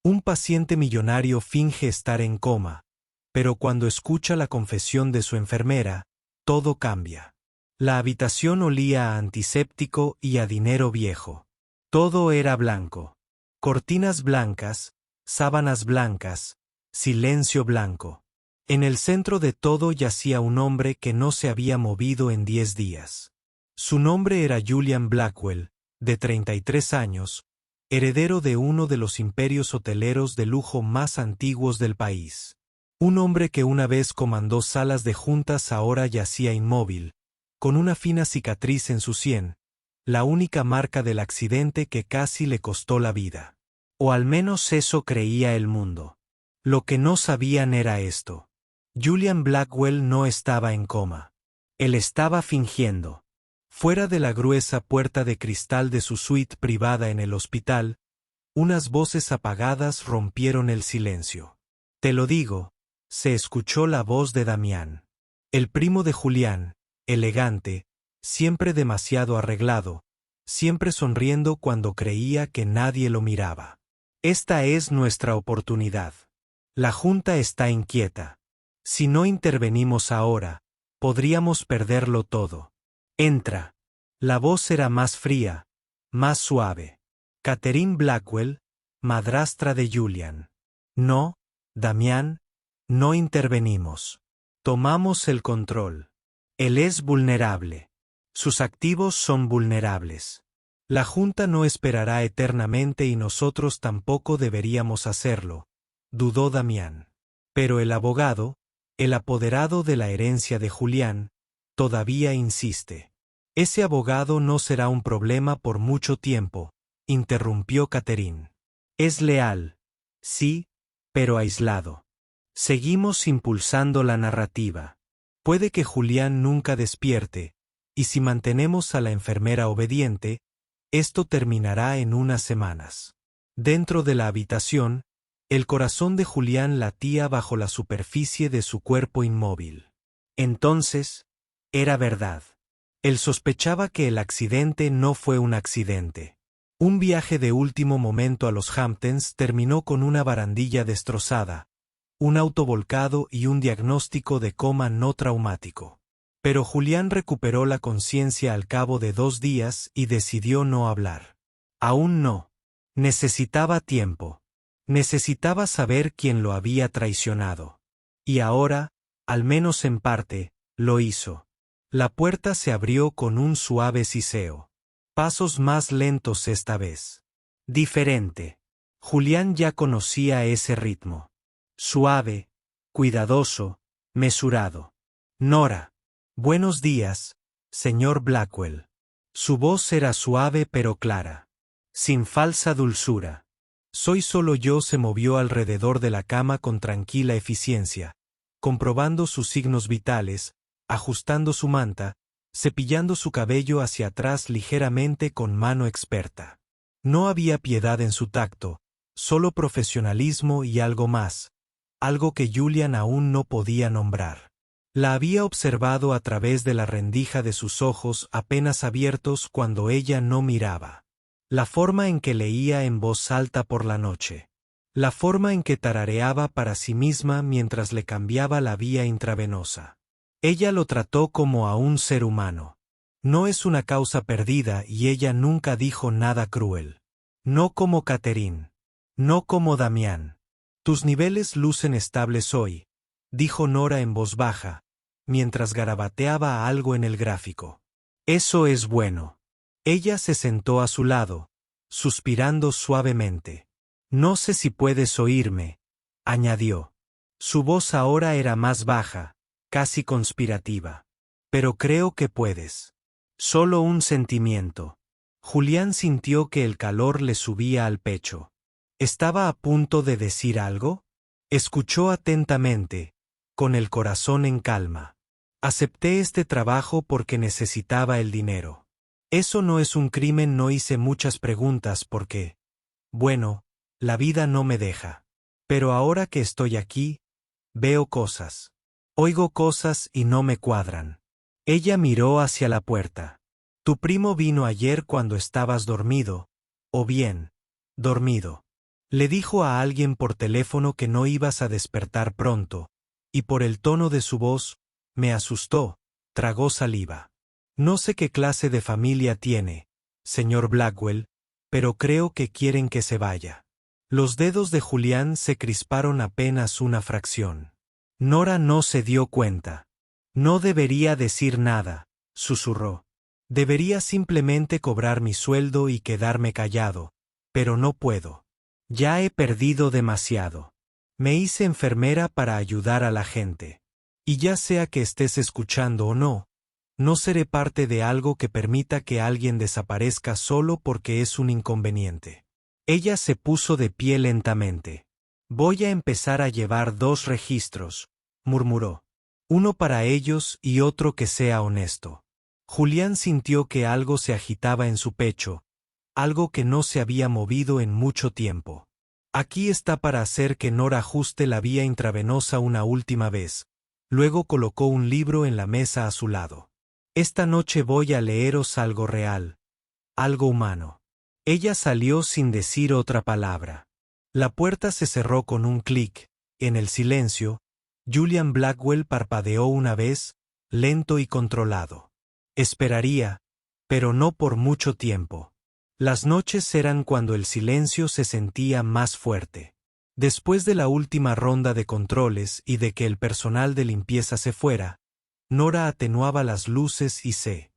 Un paciente millonario finge estar en coma, pero cuando escucha la confesión de su enfermera, todo cambia. La habitación olía a antiséptico y a dinero viejo. Todo era blanco. Cortinas blancas, sábanas blancas, silencio blanco. En el centro de todo yacía un hombre que no se había movido en 10 días. Su nombre era Julian Blackwell, de 33 años, heredero de uno de los imperios hoteleros de lujo más antiguos del país. Un hombre que una vez comandó salas de juntas ahora yacía inmóvil, con una fina cicatriz en su sien, la única marca del accidente que casi le costó la vida. O al menos eso creía el mundo. Lo que no sabían era esto. Julian Blackwell no estaba en coma. Él estaba fingiendo. Fuera de la gruesa puerta de cristal de su suite privada en el hospital, unas voces apagadas rompieron el silencio. Te lo digo, se escuchó la voz de Damián. El primo de Julián, elegante, siempre demasiado arreglado, siempre sonriendo cuando creía que nadie lo miraba. Esta es nuestra oportunidad. La Junta está inquieta. Si no intervenimos ahora, podríamos perderlo todo. Entra. La voz era más fría, más suave. Catherine Blackwell, madrastra de Julian. No, Damián, no intervenimos. Tomamos el control. Él es vulnerable. Sus activos son vulnerables. La Junta no esperará eternamente y nosotros tampoco deberíamos hacerlo, dudó Damián. Pero el abogado, el apoderado de la herencia de Julián, todavía insiste. Ese abogado no será un problema por mucho tiempo, interrumpió Catherine. Es leal, sí, pero aislado. Seguimos impulsando la narrativa. Puede que Julián nunca despierte, y si mantenemos a la enfermera obediente, esto terminará en unas semanas. Dentro de la habitación, el corazón de Julián latía bajo la superficie de su cuerpo inmóvil. Entonces, era verdad. Él sospechaba que el accidente no fue un accidente. Un viaje de último momento a los Hamptons terminó con una barandilla destrozada, un auto volcado y un diagnóstico de coma no traumático. Pero Julián recuperó la conciencia al cabo de 2 días y decidió no hablar. Aún no. Necesitaba tiempo. Necesitaba saber quién lo había traicionado. Y ahora, al menos en parte, lo hizo. La puerta se abrió con un suave siseo. Pasos más lentos esta vez. Diferente. Julián ya conocía ese ritmo. Suave, cuidadoso, mesurado. Nora. Buenos días, señor Blackwell. Su voz era suave pero clara. Sin falsa dulzura. Soy solo yo. Se movió alrededor de la cama con tranquila eficiencia, comprobando sus signos vitales, ajustando su manta, cepillando su cabello hacia atrás ligeramente con mano experta. No había piedad en su tacto, solo profesionalismo y algo más, algo que Julian aún no podía nombrar. La había observado a través de la rendija de sus ojos apenas abiertos cuando ella no miraba. La forma en que leía en voz alta por la noche. La forma en que tarareaba para sí misma mientras le cambiaba la vía intravenosa. Ella lo trató como a un ser humano. No es una causa perdida y ella nunca dijo nada cruel. No como Catherine. No como Damián. Tus niveles lucen estables hoy, dijo Nora en voz baja, mientras garabateaba algo en el gráfico. Eso es bueno. Ella se sentó a su lado, suspirando suavemente. No sé si puedes oírme, añadió. Su voz ahora era más baja, casi conspirativa. Pero creo que puedes. Solo un sentimiento. Julián sintió que el calor le subía al pecho. ¿Estaba a punto de decir algo? Escuchó atentamente, con el corazón en calma. Acepté este trabajo porque necesitaba el dinero. Eso no es un crimen. No hice muchas preguntas porque, bueno, la vida no me deja. Pero ahora que estoy aquí, veo cosas. Oigo cosas y no me cuadran. Ella miró hacia la puerta. Tu primo vino ayer cuando estabas dormido, o bien, dormido. Le dijo a alguien por teléfono que no ibas a despertar pronto, y por el tono de su voz, me asustó, tragó saliva. No sé qué clase de familia tiene, señor Blackwell, pero creo que quieren que se vaya. Los dedos de Julián se crisparon apenas una fracción. Nora no se dio cuenta. No debería decir nada, susurró. Debería simplemente cobrar mi sueldo y quedarme callado, pero no puedo. Ya he perdido demasiado. Me hice enfermera para ayudar a la gente. Y ya sea que estés escuchando o no, no seré parte de algo que permita que alguien desaparezca solo porque es un inconveniente. Ella se puso de pie lentamente. Voy a empezar a llevar 2 registros, murmuró. Uno para ellos y otro que sea honesto. Julián sintió que algo se agitaba en su pecho, algo que no se había movido en mucho tiempo. Aquí está para hacer que Nora ajuste la vía intravenosa una última vez. Luego colocó un libro en la mesa a su lado. Esta noche voy a leeros algo real, algo humano. Ella salió sin decir otra palabra. La puerta se cerró con un clic. En el silencio, Julian Blackwell parpadeó una vez, lento y controlado. Esperaría, pero no por mucho tiempo. Las noches eran cuando el silencio se sentía más fuerte. Después de la última ronda de controles y de que el personal de limpieza se fuera, Nora atenuaba las luces y se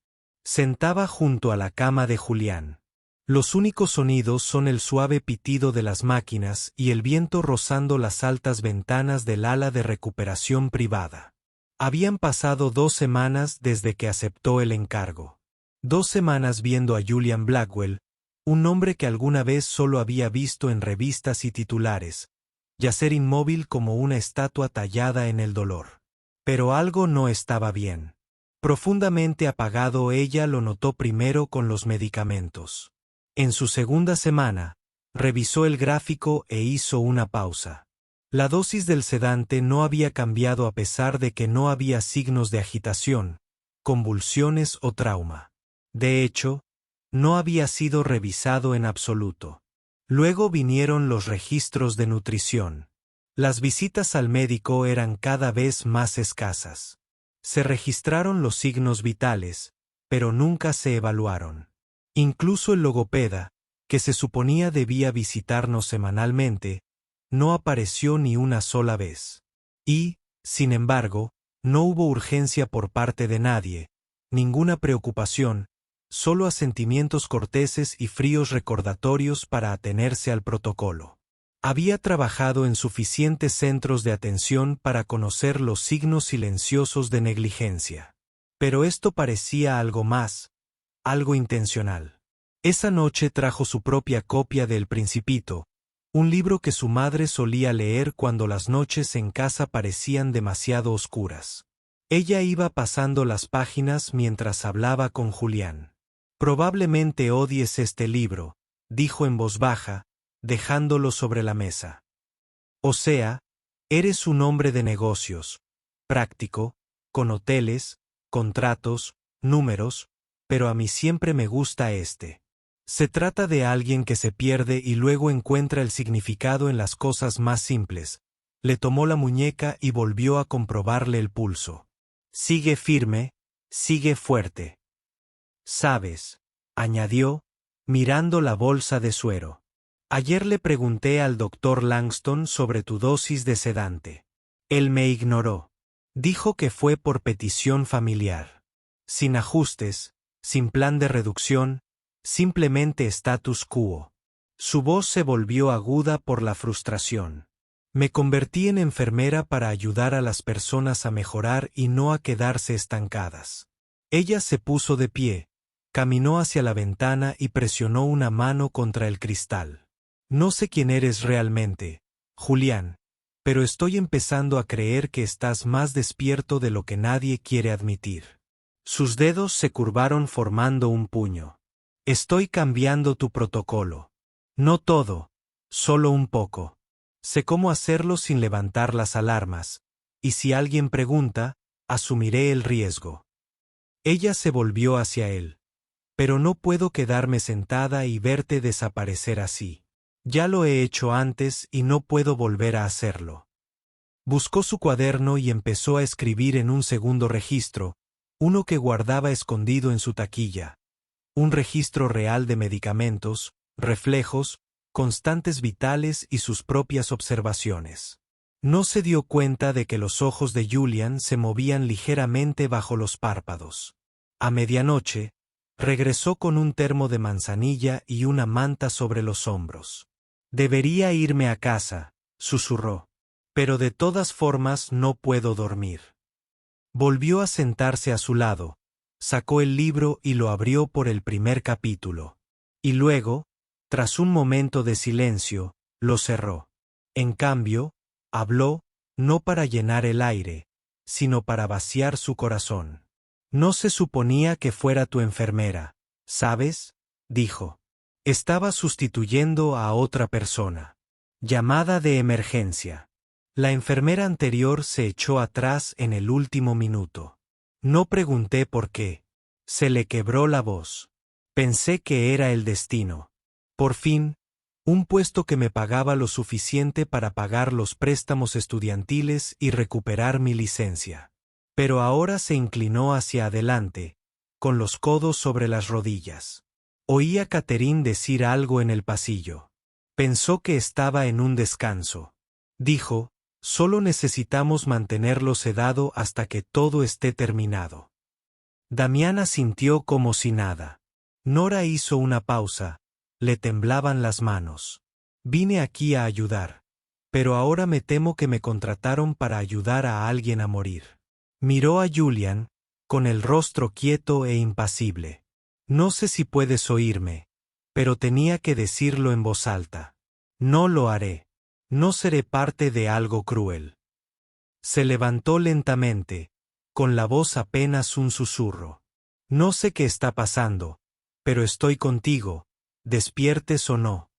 sentaba junto a la cama de Julián. Los únicos sonidos son el suave pitido de las máquinas y el viento rozando las altas ventanas del ala de recuperación privada. Habían pasado 2 semanas desde que aceptó el encargo. 2 semanas viendo a Julian Blackwell, un hombre que alguna vez solo había visto en revistas y titulares, yacer inmóvil como una estatua tallada en el dolor. Pero algo no estaba bien. Profundamente apagado, ella lo notó primero con los medicamentos. En su segunda semana, revisó el gráfico e hizo una pausa. La dosis del sedante no había cambiado a pesar de que no había signos de agitación, convulsiones o trauma. De hecho, no había sido revisado en absoluto. Luego vinieron los registros de nutrición. Las visitas al médico eran cada vez más escasas. Se registraron los signos vitales, pero nunca se evaluaron. Incluso el logopeda, que se suponía debía visitarnos semanalmente, no apareció ni una sola vez. Y, sin embargo, no hubo urgencia por parte de nadie, ninguna preocupación, solo asentimientos corteses y fríos recordatorios para atenerse al protocolo. Había trabajado en suficientes centros de atención para conocer los signos silenciosos de negligencia. Pero esto parecía algo más, algo intencional. Esa noche trajo su propia copia de El Principito, un libro que su madre solía leer cuando las noches en casa parecían demasiado oscuras. Ella iba pasando las páginas mientras hablaba con Julián. Probablemente odies este libro, dijo en voz baja, dejándolo sobre la mesa. O sea, eres un hombre de negocios, práctico, con hoteles, contratos, números, pero a mí siempre me gusta este. Se trata de alguien que se pierde y luego encuentra el significado en las cosas más simples. Le tomó la muñeca y volvió a comprobarle el pulso. Sigue firme, sigue fuerte. Sabes, añadió, mirando la bolsa de suero. Ayer le pregunté al doctor Langston sobre tu dosis de sedante. Él me ignoró. Dijo que fue por petición familiar. Sin ajustes, sin plan de reducción, simplemente status quo. Su voz se volvió aguda por la frustración. Me convertí en enfermera para ayudar a las personas a mejorar y no a quedarse estancadas. Ella se puso de pie, caminó hacia la ventana y presionó una mano contra el cristal. No sé quién eres realmente, Julián, pero estoy empezando a creer que estás más despierto de lo que nadie quiere admitir. Sus dedos se curvaron formando un puño. Estoy cambiando tu protocolo. No todo, solo un poco. Sé cómo hacerlo sin levantar las alarmas, y si alguien pregunta, asumiré el riesgo. Ella se volvió hacia él. Pero no puedo quedarme sentada y verte desaparecer así. Ya lo he hecho antes y no puedo volver a hacerlo. Buscó su cuaderno y empezó a escribir en un segundo registro, uno que guardaba escondido en su taquilla. Un registro real de medicamentos, reflejos, constantes vitales y sus propias observaciones. No se dio cuenta de que los ojos de Julian se movían ligeramente bajo los párpados. A medianoche, regresó con un termo de manzanilla y una manta sobre los hombros. Debería irme a casa, susurró. Pero de todas formas no puedo dormir. Volvió a sentarse a su lado, sacó el libro y lo abrió por el primer capítulo. Y luego, tras un momento de silencio, lo cerró. En cambio, habló, no para llenar el aire, sino para vaciar su corazón. No se suponía que fuera tu enfermera, ¿sabes? Dijo. Estaba sustituyendo a otra persona. Llamada de emergencia. La enfermera anterior se echó atrás en el último minuto. No pregunté por qué. Se le quebró la voz. Pensé que era el destino. Por fin, un puesto que me pagaba lo suficiente para pagar los préstamos estudiantiles y recuperar mi licencia. Pero ahora se inclinó hacia adelante, con los codos sobre las rodillas. Oí a Catherine decir algo en el pasillo. Pensó que estaba en un descanso. Dijo: solo necesitamos mantenerlo sedado hasta que todo esté terminado. Damián asintió como si nada. Nora hizo una pausa. Le temblaban las manos. Vine aquí a ayudar. Pero ahora me temo que me contrataron para ayudar a alguien a morir. Miró a Julian, con el rostro quieto e impasible. No sé si puedes oírme, pero tenía que decirlo en voz alta. No lo haré. No seré parte de algo cruel. Se levantó lentamente, con la voz apenas un susurro. No sé qué está pasando, pero estoy contigo, despiertes o no.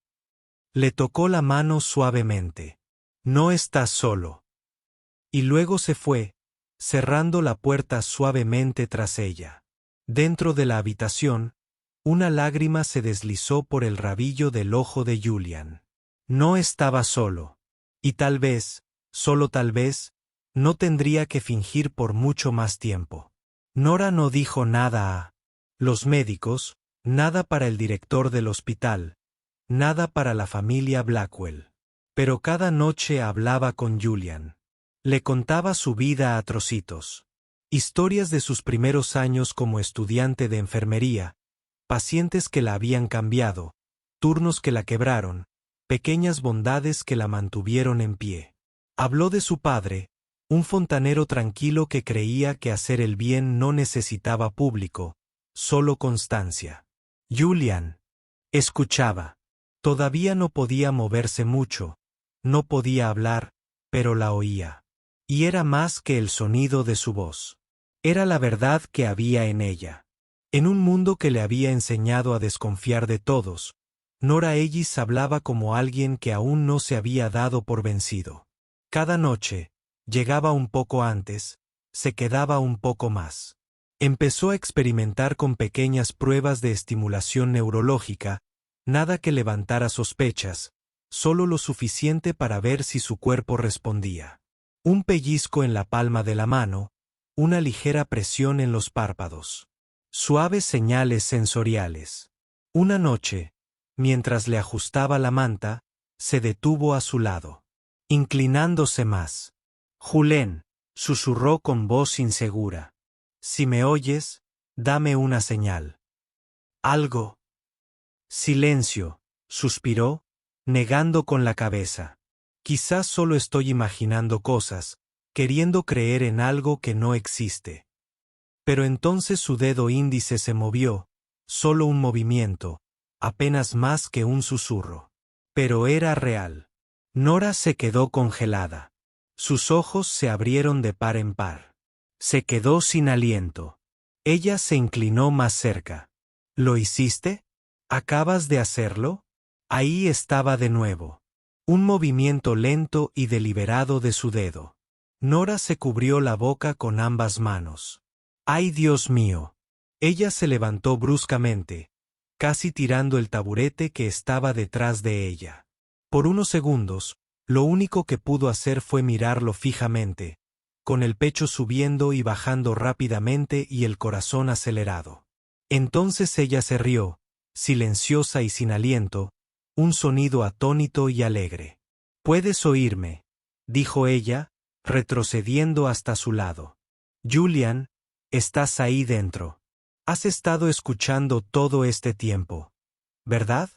Le tocó la mano suavemente. No estás solo. Y luego se fue, cerrando la puerta suavemente tras ella. Dentro de la habitación, una lágrima se deslizó por el rabillo del ojo de Julian. No estaba solo. Y tal vez, solo tal vez, no tendría que fingir por mucho más tiempo. Nora no dijo nada a los médicos, nada para el director del hospital, nada para la familia Blackwell. Pero cada noche hablaba con Julian. Le contaba su vida a trocitos. Historias de sus primeros años como estudiante de enfermería, pacientes que la habían cambiado, turnos que la quebraron, pequeñas bondades que la mantuvieron en pie. Habló de su padre, un fontanero tranquilo que creía que hacer el bien no necesitaba público, solo constancia. Julian escuchaba. Todavía no podía moverse mucho, no podía hablar, pero la oía. Y era más que el sonido de su voz. Era la verdad que había en ella. En un mundo que le había enseñado a desconfiar de todos, Nora Ellis hablaba como alguien que aún no se había dado por vencido. Cada noche, llegaba un poco antes, se quedaba un poco más. Empezó a experimentar con pequeñas pruebas de estimulación neurológica, nada que levantara sospechas, solo lo suficiente para ver si su cuerpo respondía. Un pellizco en la palma de la mano, una ligera presión en los párpados. Suaves señales sensoriales. Una noche, mientras le ajustaba la manta, se detuvo a su lado. Inclinándose más. Julen, susurró con voz insegura. Si me oyes, dame una señal. Algo. Silencio, suspiró, negando con la cabeza. Quizás solo estoy imaginando cosas, queriendo creer en algo que no existe. Pero entonces su dedo índice se movió, solo un movimiento, apenas más que un susurro. Pero era real. Nora se quedó congelada. Sus ojos se abrieron de par en par. Se quedó sin aliento. Ella se inclinó más cerca. ¿Lo hiciste? ¿Acabas de hacerlo? Ahí estaba de nuevo. Un movimiento lento y deliberado de su dedo. Nora se cubrió la boca con ambas manos. ¡Ay, Dios mío! Ella se levantó bruscamente, casi tirando el taburete que estaba detrás de ella. Por unos segundos, lo único que pudo hacer fue mirarlo fijamente, con el pecho subiendo y bajando rápidamente y el corazón acelerado. Entonces ella se rió, silenciosa y sin aliento, un sonido atónito y alegre. «Puedes oírme», dijo ella, retrocediendo hasta su lado. «Julian, estás ahí dentro. Has estado escuchando todo este tiempo, ¿verdad?»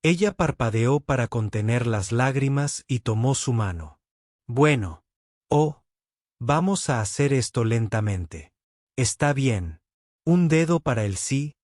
Ella parpadeó para contener las lágrimas y tomó su mano. «Bueno. Vamos a hacer esto lentamente. Está bien. Un dedo para el sí,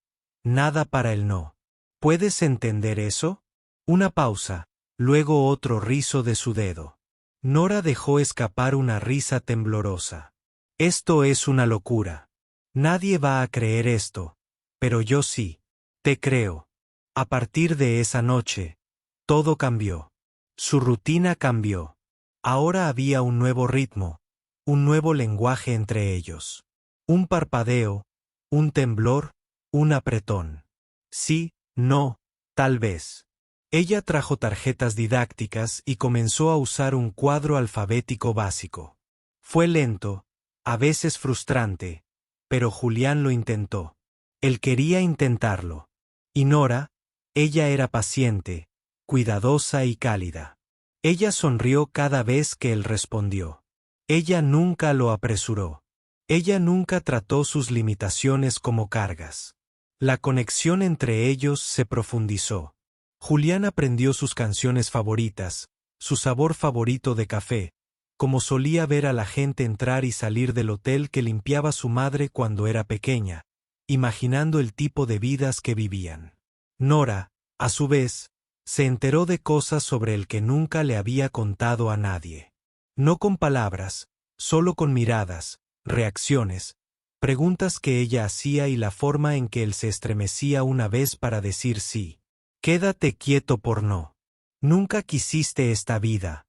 nada para el no. ¿Puedes entender eso?» Una pausa, luego otro rizo de su dedo. Nora dejó escapar una risa temblorosa. «Esto es una locura. Nadie va a creer esto, pero yo sí. Te creo». A partir de esa noche, todo cambió. Su rutina cambió. Ahora había un nuevo ritmo, un nuevo lenguaje entre ellos. Un parpadeo, un temblor, un apretón. Sí, no, tal vez. Ella trajo tarjetas didácticas y comenzó a usar un cuadro alfabético básico. Fue lento, a veces frustrante, pero Julián lo intentó. Él quería intentarlo. Y Nora, ella era paciente, cuidadosa y cálida. Ella sonrió cada vez que él respondió. Ella nunca lo apresuró. Ella nunca trató sus limitaciones como cargas. La conexión entre ellos se profundizó. Julián aprendió sus canciones favoritas, su sabor favorito de café, como solía ver a la gente entrar y salir del hotel que limpiaba su madre cuando era pequeña, imaginando el tipo de vidas que vivían. Nora, a su vez, se enteró de cosas sobre el que nunca le había contado a nadie. No con palabras, solo con miradas, reacciones, preguntas que ella hacía y la forma en que él se estremecía una vez para decir sí. «Quédate quieto por no. Nunca quisiste esta vida,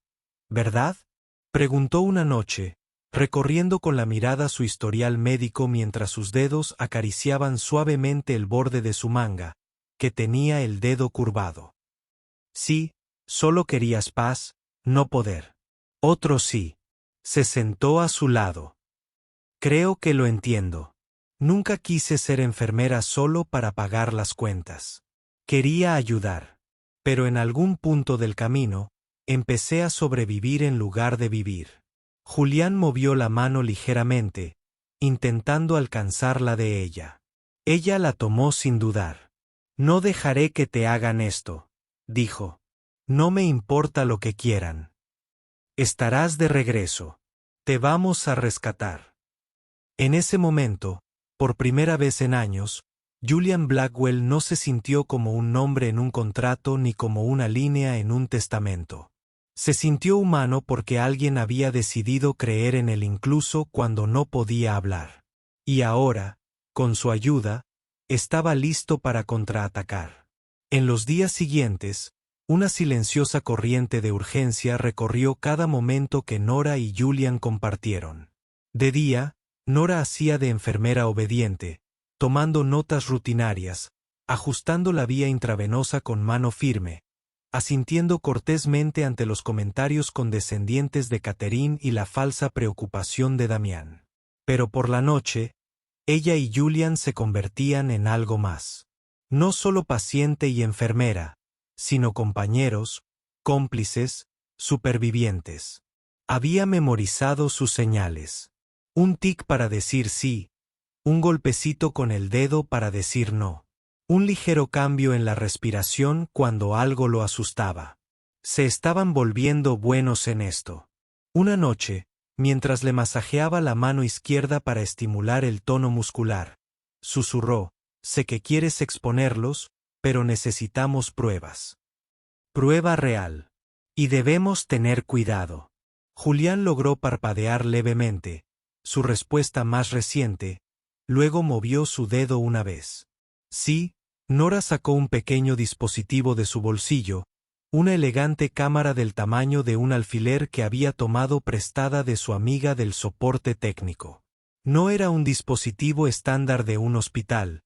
¿verdad?», preguntó una noche, recorriendo con la mirada su historial médico mientras sus dedos acariciaban suavemente el borde de su manga, que tenía el dedo curvado. «Sí, solo querías paz, no poder». Otro sí. Se sentó a su lado. «Creo que lo entiendo. Nunca quise ser enfermera solo para pagar las cuentas. Quería ayudar. Pero en algún punto del camino, empecé a sobrevivir en lugar de vivir». Julián movió la mano ligeramente, intentando alcanzar la de ella. Ella la tomó sin dudar. «No dejaré que te hagan esto», dijo. «No me importa lo que quieran. Estarás de regreso. Te vamos a rescatar». En ese momento, por primera vez en años, Julian Blackwell no se sintió como un nombre en un contrato ni como una línea en un testamento. Se sintió humano porque alguien había decidido creer en él incluso cuando no podía hablar. Y ahora, con su ayuda, estaba listo para contraatacar. En los días siguientes, una silenciosa corriente de urgencia recorrió cada momento que Nora y Julian compartieron. De día, Nora hacía de enfermera obediente, tomando notas rutinarias, ajustando la vía intravenosa con mano firme, asintiendo cortésmente ante los comentarios condescendientes de Catherine y la falsa preocupación de Damián. Pero por la noche, ella y Julian se convertían en algo más. No solo paciente y enfermera, sino compañeros, cómplices, supervivientes. Había memorizado sus señales. Un tic para decir sí, un golpecito con el dedo para decir no. Un ligero cambio en la respiración cuando algo lo asustaba. Se estaban volviendo buenos en esto. Una noche, mientras le masajeaba la mano izquierda para estimular el tono muscular, susurró: «Sé que quieres exponerlos, pero necesitamos pruebas. Prueba real. Y debemos tener cuidado». Julián logró parpadear levemente, su respuesta más reciente, luego movió su dedo una vez. «Sí». Nora sacó un pequeño dispositivo de su bolsillo, una elegante cámara del tamaño de un alfiler que había tomado prestada de su amiga del soporte técnico. No era un dispositivo estándar de un hospital,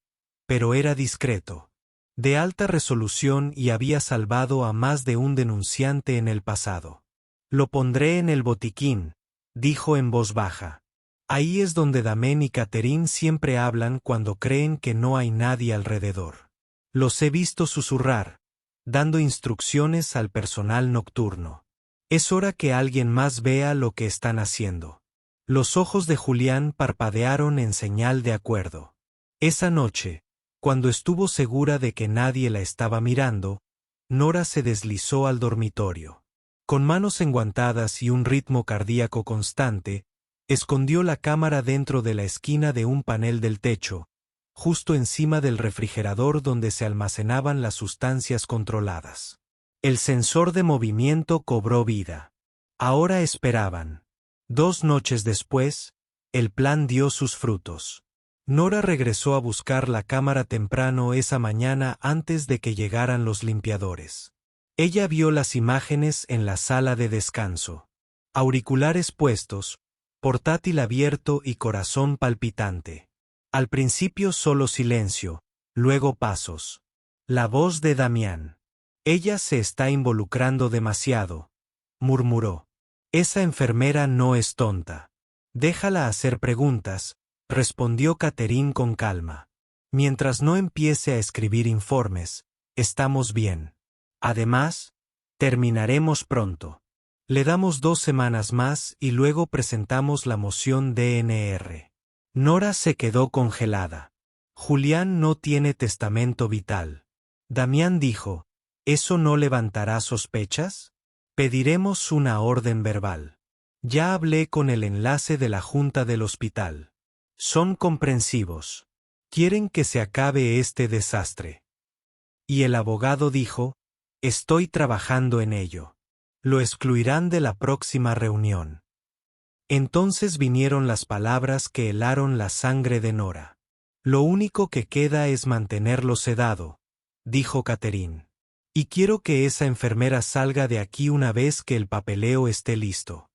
pero era discreto. de alta resolución y había salvado a más de un denunciante en el pasado. Lo pondré en el botiquín, dijo en voz baja. Ahí es donde Damien y Catherine siempre hablan cuando creen que no hay nadie alrededor. Los he visto susurrar, dando instrucciones al personal nocturno. Es hora que alguien más vea lo que están haciendo. Los ojos de Julián parpadearon en señal de acuerdo. Esa noche, cuando estuvo segura de que nadie la estaba mirando, Nora se deslizó al dormitorio. Con manos enguantadas y un ritmo cardíaco constante, escondió la cámara dentro de la esquina de un panel del techo, justo encima del refrigerador donde se almacenaban las sustancias controladas. El sensor de movimiento cobró vida. Ahora esperaban. 2 noches después, el plan dio sus frutos. Nora regresó a buscar la cámara temprano esa mañana antes de que llegaran los limpiadores. Ella vio las imágenes en la sala de descanso. Auriculares puestos, portátil abierto y corazón palpitante. Al principio solo silencio, luego pasos. La voz de Damián. Ella se está involucrando demasiado, murmuró. Esa enfermera no es tonta. Déjala hacer preguntas, respondió Catherine con calma. Mientras no empiece a escribir informes, estamos bien. Además, terminaremos pronto. Le damos 2 semanas más y luego presentamos la moción DNR. Nora se quedó congelada. Julián no tiene testamento vital. Damián dijo, ¿eso no levantará sospechas? Pediremos una orden verbal. Ya hablé con el enlace de la junta del hospital. Son comprensivos. Quieren que se acabe este desastre. Y el abogado dijo, estoy trabajando en ello. Lo excluirán de la próxima reunión. Entonces vinieron las palabras que helaron la sangre de Nora. Lo único que queda es mantenerlo sedado, dijo Catherine. Y quiero que esa enfermera salga de aquí una vez que el papeleo esté listo.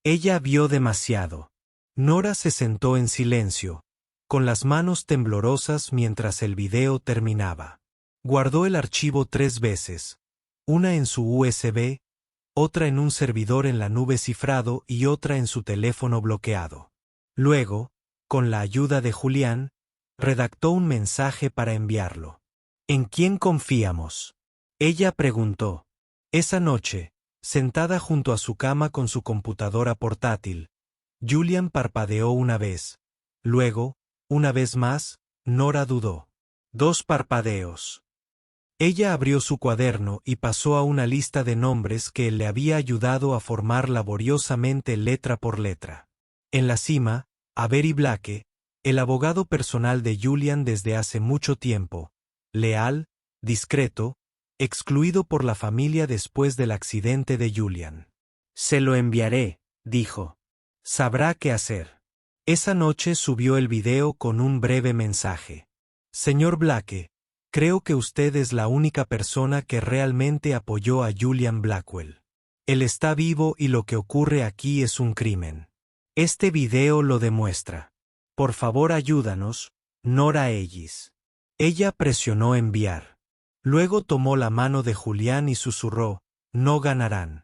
Ella vio demasiado. Nora se sentó en silencio, con las manos temblorosas mientras el video terminaba. Guardó el archivo 3 veces, una en su USB, otra en un servidor en la nube cifrado y otra en su teléfono bloqueado. Luego, con la ayuda de Julián, redactó un mensaje para enviarlo. ¿En quién confiamos?, ella preguntó. Esa noche, sentada junto a su cama con su computadora portátil, Julián parpadeó una vez. Luego, una vez más, Nora dudó. 2 parpadeos. Ella abrió su cuaderno y pasó a una lista de nombres que él le había ayudado a formar laboriosamente letra por letra. En la cima, Avery Blake, el abogado personal de Julián desde hace mucho tiempo, leal, discreto, excluido por la familia después del accidente de Julián. Se lo enviaré, dijo. Sabrá qué hacer. Esa noche subió el video con un breve mensaje. Señor Blake, creo que usted es la única persona que realmente apoyó a Julian Blackwell. Él está vivo y lo que ocurre aquí es un crimen. Este video lo demuestra. Por favor ayúdanos, Nora Ellis. Ella presionó enviar. Luego tomó la mano de Julián y susurró, no ganarán.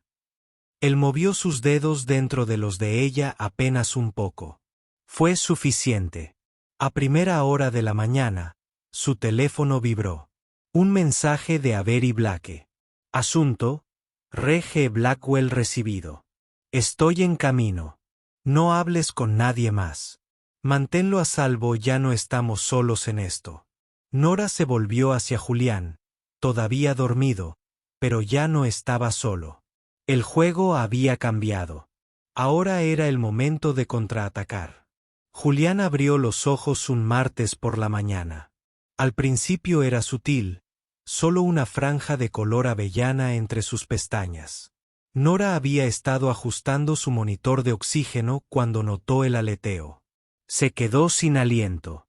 Él movió sus dedos dentro de los de ella apenas un poco. Fue suficiente. A primera hora de la mañana, su teléfono vibró. Un mensaje de Avery Blake. Asunto, G. Blackwell recibido. Estoy en camino. No hables con nadie más. Manténlo a salvo, ya no estamos solos en esto. Nora se volvió hacia Julián, todavía dormido, pero ya no estaba solo. El juego había cambiado. Ahora era el momento de contraatacar. Julián abrió los ojos un martes por la mañana. Al principio era sutil, solo una franja de color avellana entre sus pestañas. Nora había estado ajustando su monitor de oxígeno cuando notó el aleteo. Se quedó sin aliento.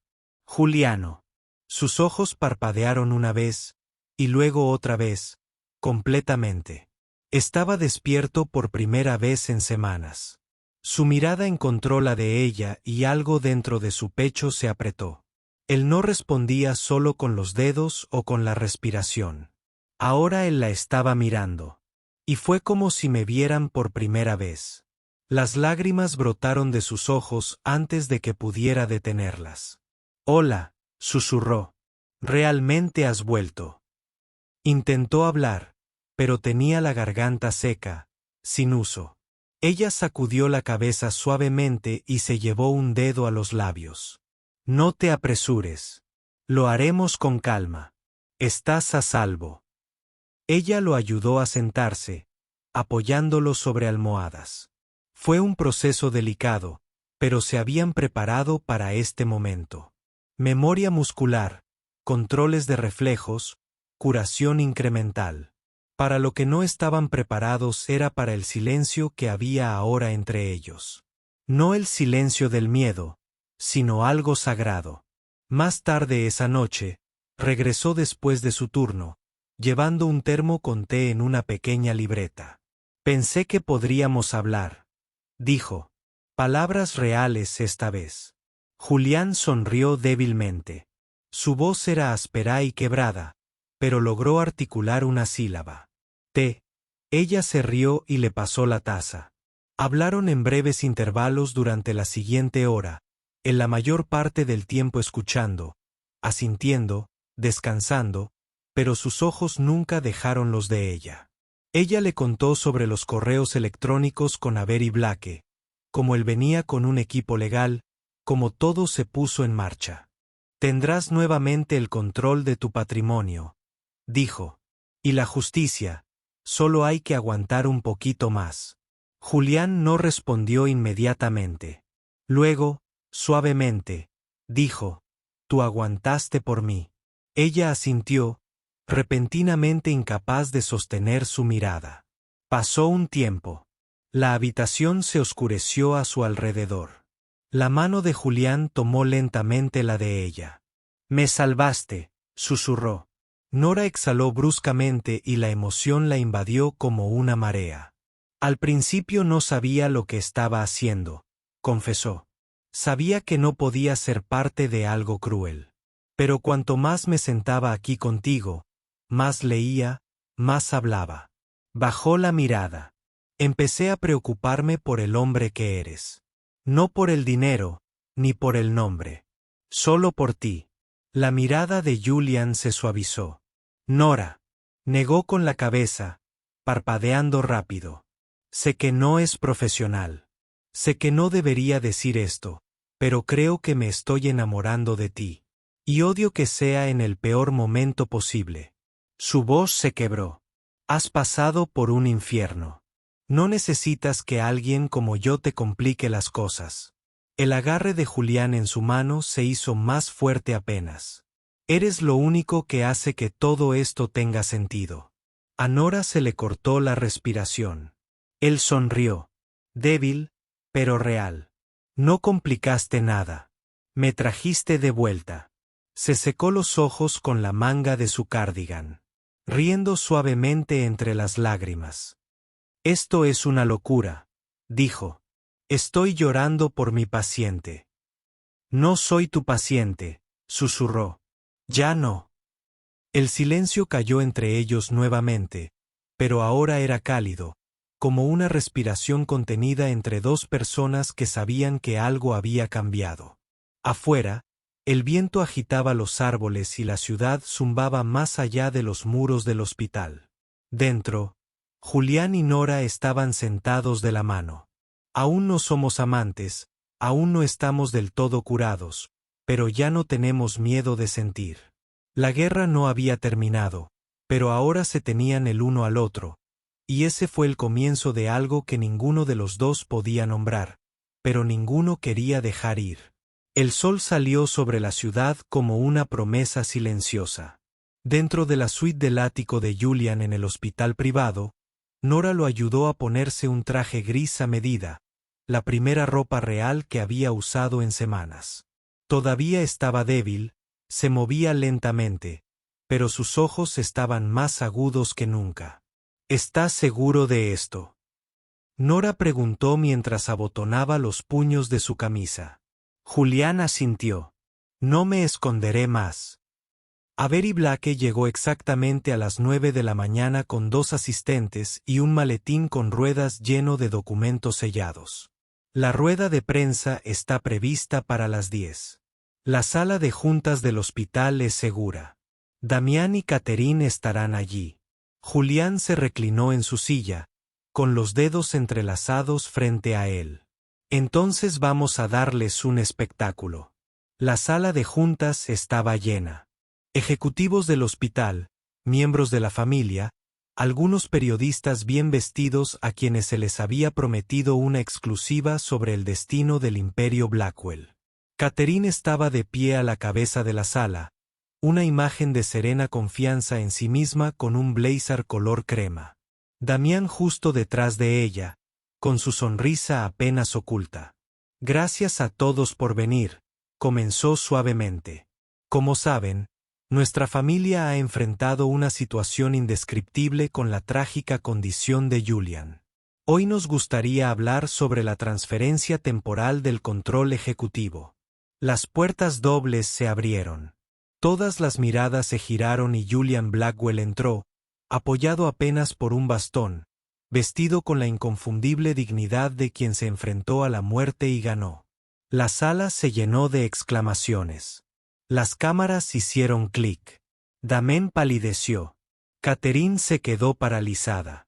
Juliano. Sus ojos parpadearon una vez, y luego otra vez, completamente. Estaba despierto por primera vez en semanas. Su mirada encontró la de ella y algo dentro de su pecho se apretó. Él no respondía solo con los dedos o con la respiración. Ahora él la estaba mirando. Y fue como si me vieran por primera vez. Las lágrimas brotaron de sus ojos antes de que pudiera detenerlas. «Hola», susurró. «¿Realmente has vuelto?» Intentó hablar, pero tenía la garganta seca, sin uso. Ella sacudió la cabeza suavemente y se llevó un dedo a los labios. «No te apresures. Lo haremos con calma. Estás a salvo». Ella lo ayudó a sentarse, apoyándolo sobre almohadas. Fue un proceso delicado, pero se habían preparado para este momento. Memoria muscular, controles de reflejos, curación incremental. Para lo que no estaban preparados era para el silencio que había ahora entre ellos. No el silencio del miedo, sino algo sagrado. Más tarde esa noche, regresó después de su turno, llevando un termo con té en una pequeña libreta. «Pensé que podríamos hablar», dijo. Palabras reales esta vez. Julián sonrió débilmente. Su voz era áspera y quebrada, pero logró articular una sílaba. «Té». Ella se rió y le pasó la taza. Hablaron en breves intervalos durante la siguiente hora, en la mayor parte del tiempo escuchando, asintiendo, descansando, pero sus ojos nunca dejaron los de ella. Ella le contó sobre los correos electrónicos con Avery Blake, cómo él venía con un equipo legal, cómo todo se puso en marcha. «Tendrás nuevamente el control de tu patrimonio», dijo. «Y la justicia, solo hay que aguantar un poquito más». Julián no respondió inmediatamente. Luego, suavemente, dijo: «Tú aguantaste por mí». Ella asintió, repentinamente incapaz de sostener su mirada. Pasó un tiempo. La habitación se oscureció a su alrededor. La mano de Julián tomó lentamente la de ella. «Me salvaste», susurró. Nora exhaló bruscamente y la emoción la invadió como una marea. «Al principio no sabía lo que estaba haciendo», confesó. «Sabía que no podía ser parte de algo cruel. Pero cuanto más me sentaba aquí contigo, más leía, más hablaba». Bajó la mirada. «Empecé a preocuparme por el hombre que eres. No por el dinero, ni por el nombre. Solo por ti». La mirada de Julián se suavizó. «Nora», negó con la cabeza, parpadeando rápido. «Sé que no es profesional. Sé que no debería decir esto, pero creo que me estoy enamorando de ti. Y odio que sea en el peor momento posible». Su voz se quebró. «Has pasado por un infierno. No necesitas que alguien como yo te complique las cosas». El agarre de Julián en su mano se hizo más fuerte apenas. «Eres lo único que hace que todo esto tenga sentido». A Nora se le cortó la respiración. Él sonrió. Débil, pero real. «No complicaste nada. Me trajiste de vuelta». Se secó los ojos con la manga de su cardigan, riendo suavemente entre las lágrimas. «Esto es una locura», dijo. «Estoy llorando por mi paciente». «No soy tu paciente», susurró. «Ya no». El silencio cayó entre ellos nuevamente, pero ahora era cálido, como una respiración contenida entre dos personas que sabían que algo había cambiado. Afuera, el viento agitaba los árboles y la ciudad zumbaba más allá de los muros del hospital. Dentro, Julián y Nora estaban sentados de la mano. «Aún no somos amantes, aún no estamos del todo curados, pero ya no tenemos miedo de sentir». La guerra no había terminado, pero ahora se tenían el uno al otro, y ese fue el comienzo de algo que ninguno de los dos podía nombrar, pero ninguno quería dejar ir. El sol salió sobre la ciudad como una promesa silenciosa. Dentro de la suite del ático de Julián en el hospital privado, Nora lo ayudó a ponerse un traje gris a medida, la primera ropa real que había usado en semanas. Todavía estaba débil, se movía lentamente, pero sus ojos estaban más agudos que nunca. «¿Estás seguro de esto?», Nora preguntó mientras abotonaba los puños de su camisa. Julián asintió. No me esconderé más. Avery Blake llegó exactamente a las 9 de la mañana con 2 asistentes y un maletín con ruedas lleno de documentos sellados. La rueda de prensa está prevista para las 10. La sala de juntas del hospital es segura. Damián y Catherine estarán allí. Julián se reclinó en su silla, con los dedos entrelazados frente a él. Entonces vamos a darles un espectáculo. La sala de juntas estaba llena. Ejecutivos del hospital, miembros de la familia, algunos periodistas bien vestidos a quienes se les había prometido una exclusiva sobre el destino del imperio Blackwell. Catherine estaba de pie a la cabeza de la sala, una imagen de serena confianza en sí misma con un blazer color crema. Damián justo detrás de ella, con su sonrisa apenas oculta. Gracias a todos por venir, comenzó suavemente. Como saben, nuestra familia ha enfrentado una situación indescriptible con la trágica condición de Julian. Hoy nos gustaría hablar sobre la transferencia temporal del control ejecutivo. Las puertas dobles se abrieron. Todas las miradas se giraron y Julian Blackwell entró, apoyado apenas por un bastón, vestido con la inconfundible dignidad de quien se enfrentó a la muerte y ganó. La sala se llenó de exclamaciones. Las cámaras hicieron clic. Damián palideció. Catherine se quedó paralizada.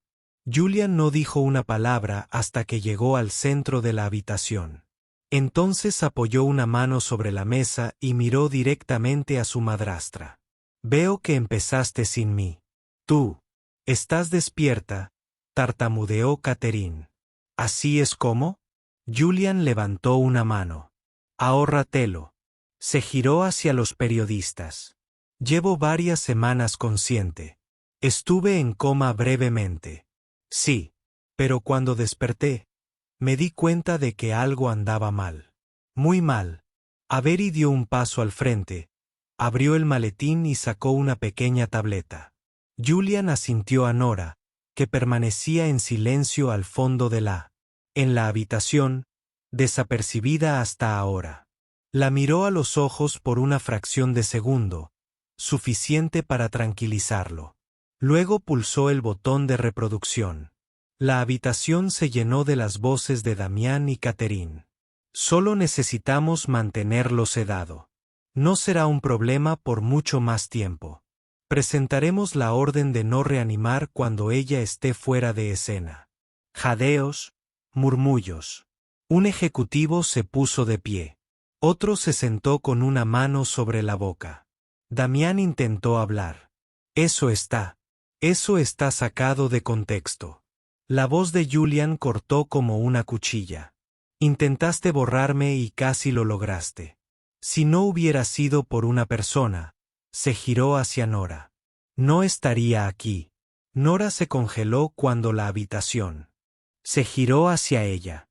Julian no dijo una palabra hasta que llegó al centro de la habitación. Entonces apoyó una mano sobre la mesa y miró directamente a su madrastra. Veo que empezaste sin mí. Tú. ¿Estás despierta?, tartamudeó Catherine. ¿Así es como? Julian levantó una mano. Ahórratelo. Se giró hacia los periodistas. Llevo varias semanas consciente. Estuve en coma brevemente. Sí, pero cuando desperté, me di cuenta de que algo andaba mal. Muy mal. Avery dio un paso al frente, abrió el maletín y sacó una pequeña tableta. Julian asintió a Nora, que permanecía en silencio al fondo en la habitación, desapercibida hasta ahora. La miró a los ojos por una fracción de segundo, suficiente para tranquilizarlo. Luego pulsó el botón de reproducción. La habitación se llenó de las voces de Damián y Catherine. Solo necesitamos mantenerlo sedado. No será un problema por mucho más tiempo. Presentaremos la orden de no reanimar cuando ella esté fuera de escena. Jadeos, murmullos. Un ejecutivo se puso de pie. Otro se sentó con una mano sobre la boca. Damián intentó hablar. Eso está sacado de contexto. La voz de Julian cortó como una cuchilla. Intentaste borrarme y casi lo lograste. Si no hubiera sido por una persona, se giró hacia Nora. No estaría aquí. Nora se congeló cuando la habitación. Se giró hacia ella.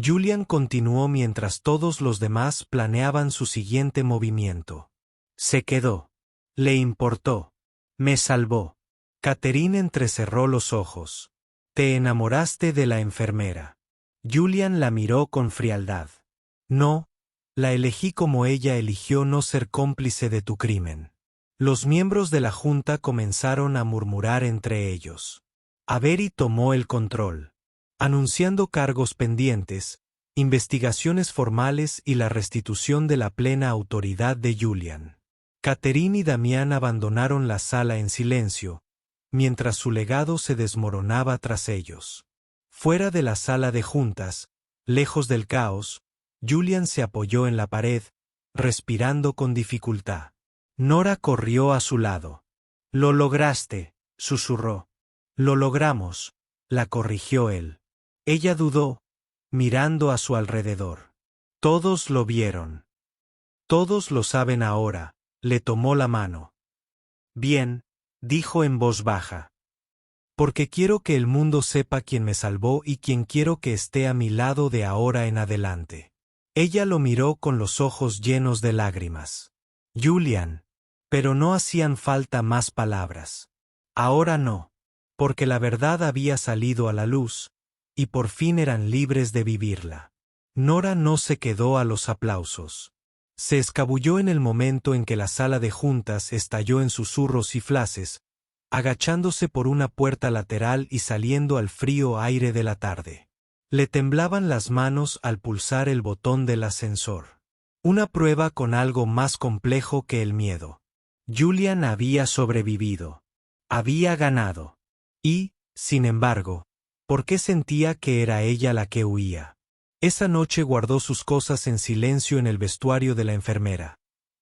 Julian continuó mientras todos los demás planeaban su siguiente movimiento. Se quedó. Le importó. Me salvó. Catherine entrecerró los ojos. Te enamoraste de la enfermera. Julian la miró con frialdad. No, la elegí como ella eligió no ser cómplice de tu crimen. Los miembros de la junta comenzaron a murmurar entre ellos. Avery tomó el control, anunciando cargos pendientes, investigaciones formales y la restitución de la plena autoridad de Julian. Catherine y Damián abandonaron la sala en silencio, mientras su legado se desmoronaba tras ellos. Fuera de la sala de juntas, lejos del caos, Julian se apoyó en la pared, respirando con dificultad. Nora corrió a su lado. Lo lograste, susurró. Lo logramos, la corrigió él. Ella dudó, mirando a su alrededor. Todos lo vieron. Todos lo saben ahora, le tomó la mano. Bien, dijo en voz baja. Porque quiero que el mundo sepa quién me salvó y quién quiero que esté a mi lado de ahora en adelante. Ella lo miró con los ojos llenos de lágrimas. Julian. Pero no hacían falta más palabras. Ahora no. Porque la verdad había salido a la luz, y por fin eran libres de vivirla. Nora no se quedó a los aplausos. Se escabulló en el momento en que la sala de juntas estalló en susurros y flashes, agachándose por una puerta lateral y saliendo al frío aire de la tarde. Le temblaban las manos al pulsar el botón del ascensor. Una prueba con algo más complejo que el miedo. Julian había sobrevivido. Había ganado. Y, sin embargo, ¿por qué sentía que era ella la que huía? Esa noche guardó sus cosas en silencio en el vestuario de la enfermera.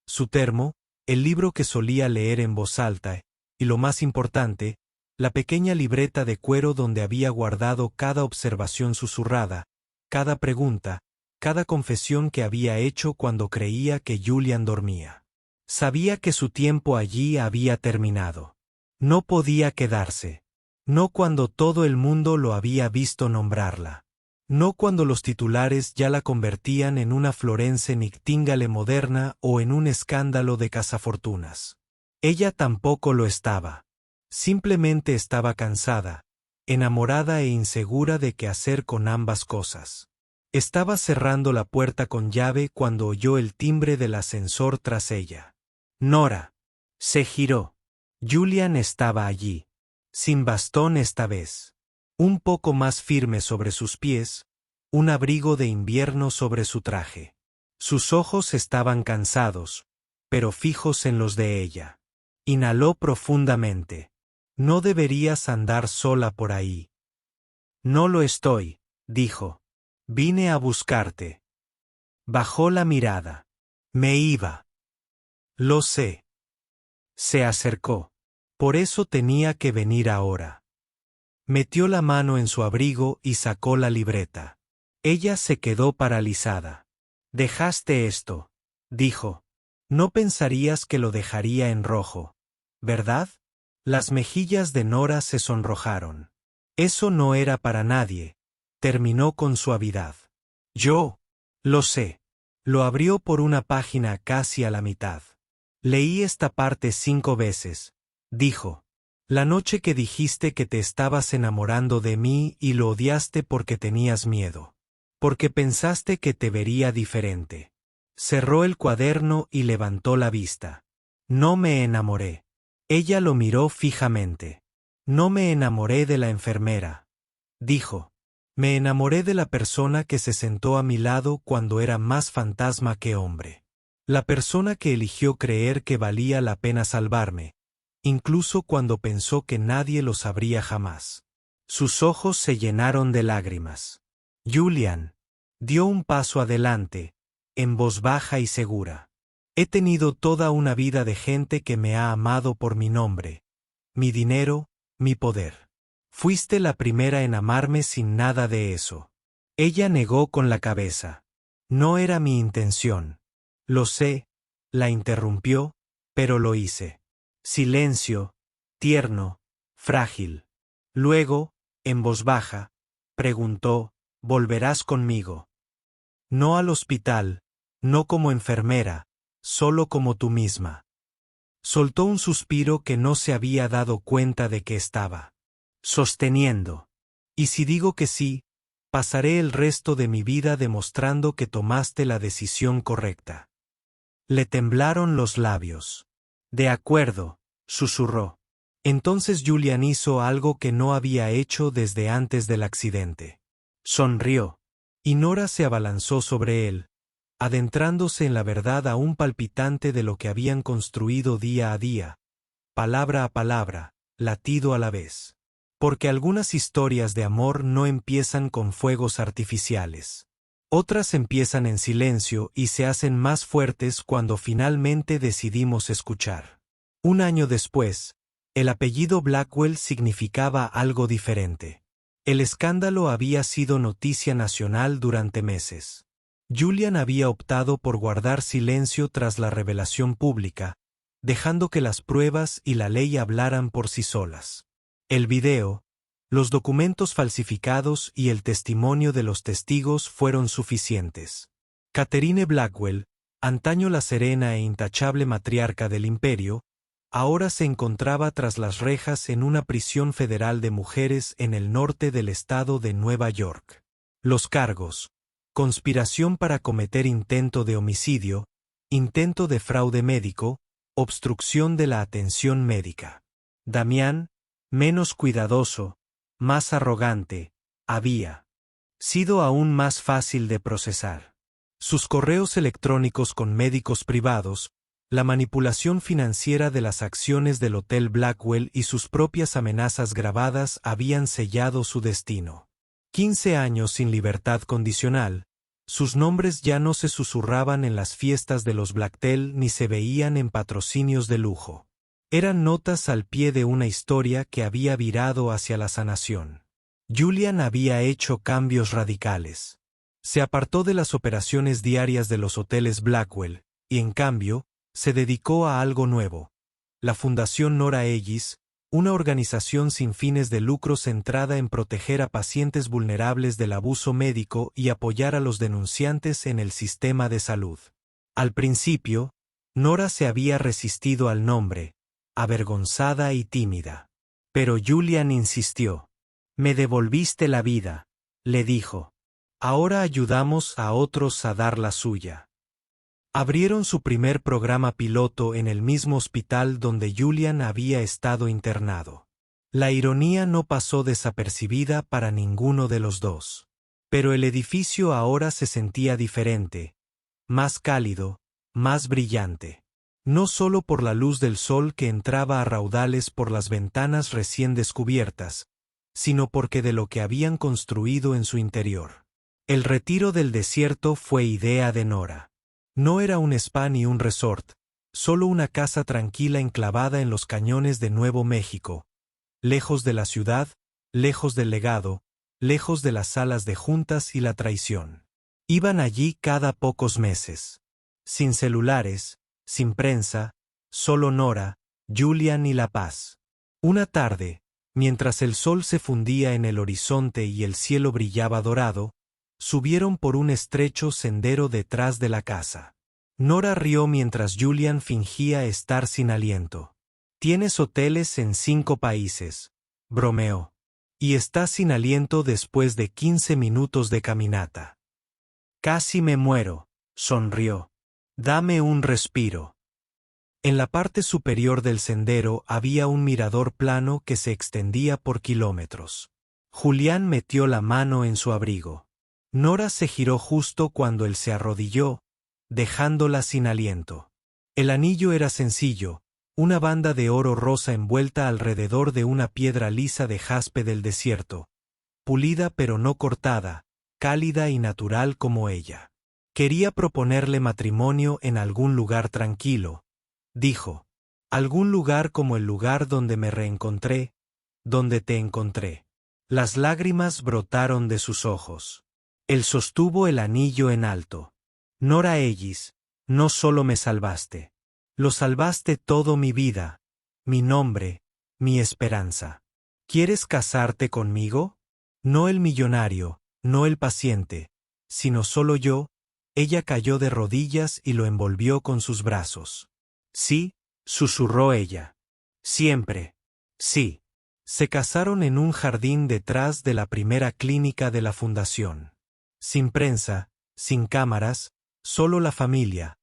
Su termo, el libro que solía leer en voz alta, y lo más importante, la pequeña libreta de cuero donde había guardado cada observación susurrada, cada pregunta, cada confesión que había hecho cuando creía que Julian dormía. Sabía que su tiempo allí había terminado. No podía quedarse. No cuando todo el mundo lo había visto nombrarla. No cuando los titulares ya la convertían en una Florence Nightingale moderna o en un escándalo de cazafortunas. Ella tampoco lo estaba. Simplemente estaba cansada, enamorada e insegura de qué hacer con ambas cosas. Estaba cerrando la puerta con llave cuando oyó el timbre del ascensor tras ella. Nora. Se giró. Julian estaba allí. Sin bastón esta vez. Un poco más firme sobre sus pies, un abrigo de invierno sobre su traje. Sus ojos estaban cansados, pero fijos en los de ella. Inhaló profundamente. No deberías andar sola por ahí. No lo estoy, dijo. Vine a buscarte. Bajó la mirada. Me iba. Lo sé. Se acercó. Por eso tenía que venir ahora. Metió la mano en su abrigo y sacó la libreta. Ella se quedó paralizada. Dejaste esto, dijo. No pensarías que lo dejaría en rojo, ¿verdad? Las mejillas de Nora se sonrojaron. Eso no era para nadie. Terminó con suavidad. Yo. Lo sé. Lo abrió por una página casi a la mitad. Leí esta parte 5 veces, dijo. La noche que dijiste que te estabas enamorando de mí y lo odiaste porque tenías miedo. Porque pensaste que te vería diferente. Cerró el cuaderno y levantó la vista. No me enamoré. Ella lo miró fijamente. No me enamoré de la enfermera. Dijo. Me enamoré de la persona que se sentó a mi lado cuando era más fantasma que hombre. La persona que eligió creer que valía la pena salvarme. Incluso cuando pensó que nadie lo sabría jamás. Sus ojos se llenaron de lágrimas. Julian dio un paso adelante, en voz baja y segura. He tenido toda una vida de gente que me ha amado por mi nombre, mi dinero, mi poder. Fuiste la primera en amarme sin nada de eso. Ella negó con la cabeza. No era mi intención. Lo sé, la interrumpió, pero lo hice. Silencio, tierno, frágil. Luego, en voz baja, preguntó, ¿volverás conmigo? No al hospital, no como enfermera, solo como tú misma. Soltó un suspiro que no se había dado cuenta de que estaba sosteniendo. Y si digo que sí, pasaré el resto de mi vida demostrando que tomaste la decisión correcta. Le temblaron los labios. De acuerdo, susurró. Entonces Julian hizo algo que no había hecho desde antes del accidente. Sonrió. Y Nora se abalanzó sobre él, adentrándose en la verdad aún palpitante de lo que habían construido día a día, palabra a palabra, latido a la vez. Porque algunas historias de amor no empiezan con fuegos artificiales. Otras empiezan en silencio y se hacen más fuertes cuando finalmente decidimos escuchar. Un año después, el apellido Blackwell significaba algo diferente. El escándalo había sido noticia nacional durante meses. Julian había optado por guardar silencio tras la revelación pública, dejando que las pruebas y la ley hablaran por sí solas. El video, los documentos falsificados y el testimonio de los testigos fueron suficientes. Catherine Blackwell, antaño la serena e intachable matriarca del imperio, ahora se encontraba tras las rejas en una prisión federal de mujeres en el norte del estado de Nueva York. Los cargos: conspiración para cometer intento de homicidio, intento de fraude médico, obstrucción de la atención médica. Damián, menos cuidadoso, más arrogante, había sido aún más fácil de procesar. Sus correos electrónicos con médicos privados, la manipulación financiera de las acciones del Hotel Blackwell y sus propias amenazas grabadas habían sellado su destino. 15 años sin libertad condicional, sus nombres ya no se susurraban en las fiestas de los Blacktel ni se veían en patrocinios de lujo. Eran notas al pie de una historia que había virado hacia la sanación. Julian había hecho cambios radicales. Se apartó de las operaciones diarias de los hoteles Blackwell, y en cambio, se dedicó a algo nuevo. La Fundación Nora Ellis, una organización sin fines de lucro centrada en proteger a pacientes vulnerables del abuso médico y apoyar a los denunciantes en el sistema de salud. Al principio, Nora se había resistido al nombre, avergonzada y tímida. Pero Julian insistió. «Me devolviste la vida», le dijo. «Ahora ayudamos a otros a dar la suya». Abrieron su primer programa piloto en el mismo hospital donde Julian había estado internado. La ironía no pasó desapercibida para ninguno de los dos. Pero el edificio ahora se sentía diferente, más cálido, más brillante. No solo por la luz del sol que entraba a raudales por las ventanas recién descubiertas, sino porque de lo que habían construido en su interior. El retiro del desierto fue idea de Nora. No era un spa ni un resort, solo una casa tranquila enclavada en los cañones de Nuevo México, lejos de la ciudad, lejos del legado, lejos de las salas de juntas y la traición. Iban allí cada pocos meses. Sin celulares, sin prensa, solo Nora, Julian y la paz. Una tarde, mientras el sol se fundía en el horizonte y el cielo brillaba dorado, subieron por un estrecho sendero detrás de la casa. Nora rió mientras Julian fingía estar sin aliento. «Tienes hoteles en 5 países», bromeó. «Y estás sin aliento después de 15 minutos de caminata». «Casi me muero», sonrió. «Dame un respiro». En la parte superior del sendero había un mirador plano que se extendía por kilómetros. Julián metió la mano en su abrigo. Nora se giró justo cuando él se arrodilló, dejándola sin aliento. El anillo era sencillo, una banda de oro rosa envuelta alrededor de una piedra lisa de jaspe del desierto, pulida pero no cortada, cálida y natural como ella. Quería proponerle matrimonio en algún lugar tranquilo, dijo. Algún lugar como el lugar donde me reencontré, donde te encontré. Las lágrimas brotaron de sus ojos. Él sostuvo el anillo en alto. Nora Ellis, no solo me salvaste. Lo salvaste todo mi vida, mi nombre, mi esperanza. ¿Quieres casarte conmigo? No el millonario, no el paciente, sino solo yo. Ella cayó de rodillas y lo envolvió con sus brazos. Sí, susurró ella. Siempre. Sí. Se casaron en un jardín detrás de la primera clínica de la fundación. Sin prensa, sin cámaras, solo la familia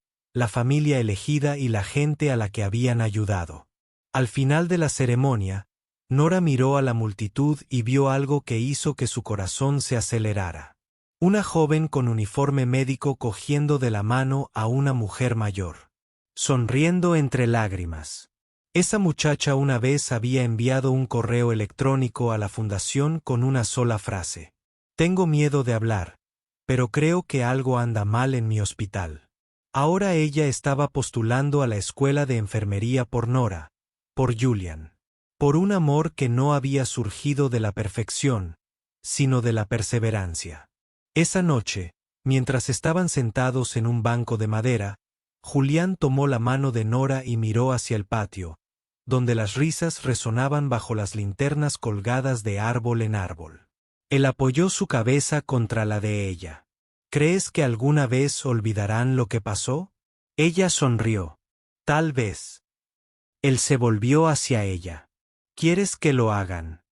elegida y la gente a la que habían ayudado. Al final de la ceremonia, Nora miró a la multitud y vio algo que hizo que su corazón se acelerara. Una joven con uniforme médico cogiendo de la mano a una mujer mayor. Sonriendo entre lágrimas. Esa muchacha una vez había enviado un correo electrónico a la fundación con una sola frase. Tengo miedo de hablar, pero creo que algo anda mal en mi hospital. Ahora ella estaba postulando a la escuela de enfermería por Nora, por Julian, por un amor que no había surgido de la perfección, sino de la perseverancia. Esa noche, mientras estaban sentados en un banco de madera, Julián tomó la mano de Nora y miró hacia el patio, donde las risas resonaban bajo las linternas colgadas de árbol en árbol. Él apoyó su cabeza contra la de ella. ¿Crees que alguna vez olvidarán lo que pasó? Ella sonrió. Tal vez. Él se volvió hacia ella. ¿Quieres que lo hagan?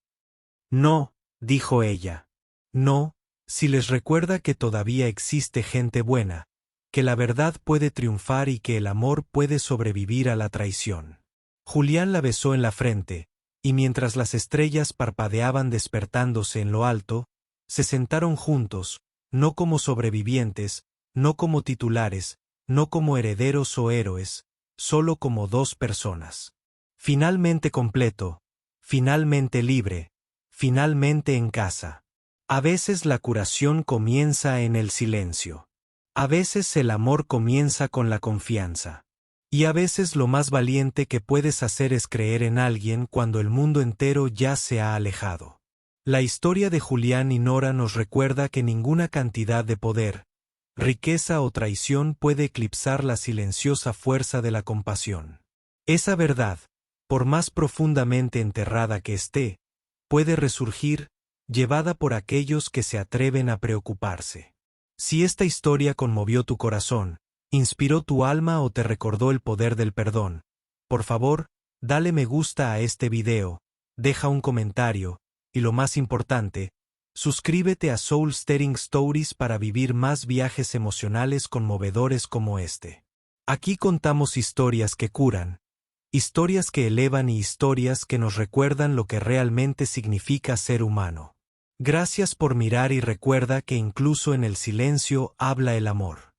No, dijo ella. No, si les recuerda que todavía existe gente buena, que la verdad puede triunfar y que el amor puede sobrevivir a la traición. Julián la besó en la frente, y mientras las estrellas parpadeaban despertándose en lo alto, se sentaron juntos, no como sobrevivientes, no como titulares, no como herederos o héroes, solo como dos personas. Finalmente completo, finalmente libre, finalmente en casa. A veces la curación comienza en el silencio. A veces el amor comienza con la confianza. Y a veces lo más valiente que puedes hacer es creer en alguien cuando el mundo entero ya se ha alejado. La historia de Julián y Nora nos recuerda que ninguna cantidad de poder, riqueza o traición puede eclipsar la silenciosa fuerza de la compasión. Esa verdad, por más profundamente enterrada que esté, puede resurgir, llevada por aquellos que se atreven a preocuparse. Si esta historia conmovió tu corazón, inspiró tu alma o te recordó el poder del perdón, por favor, dale me gusta a este video, deja un comentario, y lo más importante, suscríbete a Soul Stirring Stories para vivir más viajes emocionales conmovedores como este. Aquí contamos historias que curan, historias que elevan y historias que nos recuerdan lo que realmente significa ser humano. Gracias por mirar y recuerda que incluso en el silencio habla el amor.